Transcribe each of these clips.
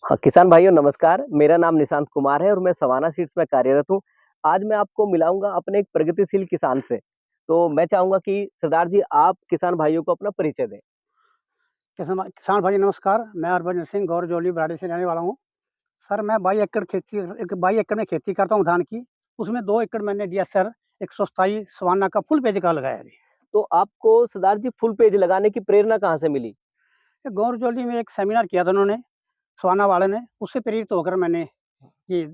हाँ, किसान भाइयों नमस्कार। मेरा नाम निशांत कुमार है और मैं सवाना सीड्स में कार्यरत हूँ। आज मैं आपको मिलाऊँगा अपने एक प्रगतिशील किसान से। तो मैं चाहूँगा कि सरदार जी आप किसान भाइयों को अपना परिचय दें। किसान भाई नमस्कार, मैं हरभजन सिंह गौरजौली बराड़ी से रहने वाला हूँ। सर मैं 22 एकड़ में खेती करता हूँ धान की, उसमें 2 एकड़ मैंने डीएसआर 127 सवाना का फुल पेज का लगाया है अभी। तो आपको सरदार जी फुल पेज लगाने की प्रेरणा कहाँ से मिली? ये गौरजौली में एक सेमिनार किया था उन्होंने, सवाना वाले ने, उससे प्रेरित होकर मैंने ये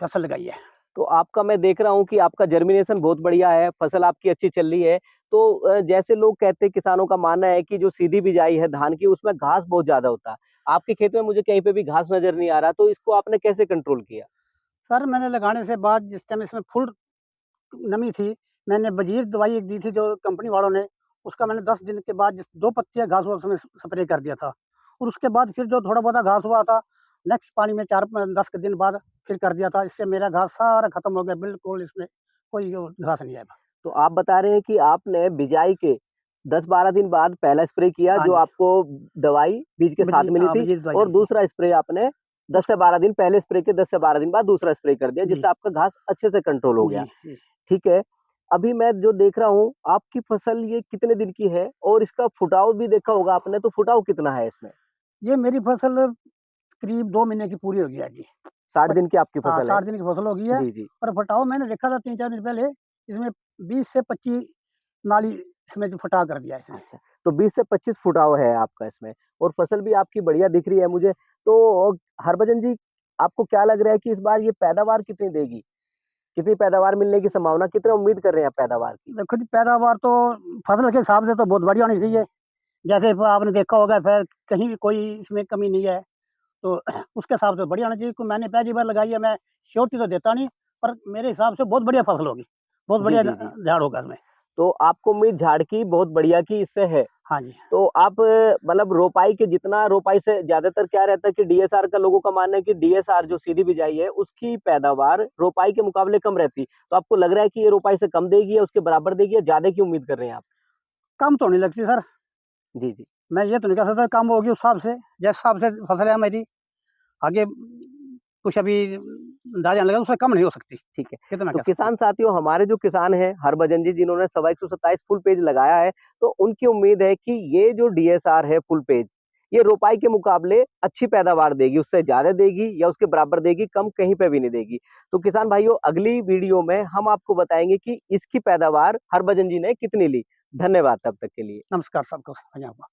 फसल लगाई है। तो आपका मैं देख रहा हूँ कि आपका जर्मिनेशन बहुत बढ़िया है, फसल आपकी अच्छी चल रही है। तो जैसे लोग कहते हैं किसानों का मानना है कि जो सीधी बिजाई है धान की उसमें घास बहुत ज़्यादा होता है। आपके खेत में मुझे कहीं पे भी घास नज़र नहीं आ रहा, तो इसको आपने कैसे कंट्रोल किया? सर मैंने लगाने से बाद जिस टाइम इसमें फुल नमी थी, मैंने बजीर दवाई एक दी थी जो कंपनी वालों ने, उसका मैंने 10 दिन के बाद 2 पत्तियाँ घास हुआ उसमें स्प्रे कर दिया था। और उसके बाद फिर जो थोड़ा बहुत घास हुआ था, नेक्स्ट पानी में 4-10 के दिन बाद फिर कर दिया था। इससे मेरा घास सारा खत्म हो गया, बिल्कुल इसमें कोई वो घास नहीं है अब। तो आप बता रहे हैं कि आपने बिजाई के 10-12 दिन बाद पहला स्प्रे किया हाँ जो जी, आपको दवाई बीज के साथ मिली थी बजीर दवाई और दी थी। दूसरा स्प्रे आपने 10 उस से 12 दिन पहले स्प्रे के 10 से 12 दिन बाद दूसरा स्प्रे कर दिया जी, जिससे आपका घास अच्छे से कंट्रोल हो गया। जी, जी। ठीक है। अभी मैं जो देख रहा हूँ आपकी फसल ये कितने दिन की है और इसका फुटाव भी देखा होगा आपने तो फुटाव कितना है इसमें? ये मेरी फसल करीब 2 महीने की पूरी हो गई है जी। 60 बट दिन की आपकी हाँ, फसल है? 60 दिन की फसल हो गई है। जी, जी। पर फटाव मैंने देखा था 3-4 दिन पहले, इसमें 20 से 25 नाली इसमें जो फटाव कर दिया है इसने। अच्छा, तो 20 से 25 फुटाव है आपका इसमें और फसल भी आपकी बढ़िया दिख रही है मुझे। तो हरभजन जी, आपको क्या लग रहा है कि इस बार ये पैदावार कितनी देगी? कितनी पैदावार मिलने की संभावना कितना उम्मीद कर रहे हैं आप पैदावार की? देखो जी, पैदावार तो फसल के हिसाब से तो बहुत बढ़िया होनी चाहिए। जैसे फ आपने देखा होगा फिर कहीं भी कोई इसमें कमी नहीं है, तो उसके हिसाब से बढ़िया होना चाहिए। क्योंकि मैंने पहली बार लगाई है, मैं श्योरिटी तो देता नहीं, पर मेरे हिसाब से बहुत बढ़िया फसल होगी। बहुत जी, बढ़िया जी, जी। झाड़ होगा इसमें। तो आपको उम्मीद झाड़ की बहुत बढ़िया की इससे है। हाँ जी। तो आप मतलब रोपाई के जितना रोपाई से ज़्यादातर क्या रहता है कि डीएसआर का लोगों का मानना है कि डीएसआर जो सीधी बिजाई है, उसकी पैदावार रोपाई के मुकाबले कम रहती। तो आपको लग रहा है कि ये रोपाई से कम देगी या उसके बराबर देगी या ज़्यादा की उम्मीद कर रहे हैं आप? कम तो नहीं लगती सर, जी, जी। मैं ये तो नहीं कह सकता कम होगी उस हिसाब से, जिस हिसाब से फसल है मेरी, आगे कुछ अभी अंदाज़ा नहीं लगा, उससे कम नहीं हो सकती, ठीक है। ये तो मैं तो कह सकता हूँ। किसान साथियों हमारे जो किसान हैं हरभजन जी जिन्होंने सवा 127 फुल पेज लगाया है, तो उनकी उम्मीद है कि ये जो डीएसआर है फुल पेज, ये रोपाई के मुकाबले अच्छी पैदावार देगी, उससे ज़्यादा देगी या उसके बराबर देगी, कम कहीं पे भी नहीं देगी। तो किसान भाइयों अगली वीडियो में हम आपको बताएँगे कि इसकी पैदावार हरभजन जी ने कितनी ली। धन्यवाद तब तक के लिए। नमस्कार सबको, धन्यवाद।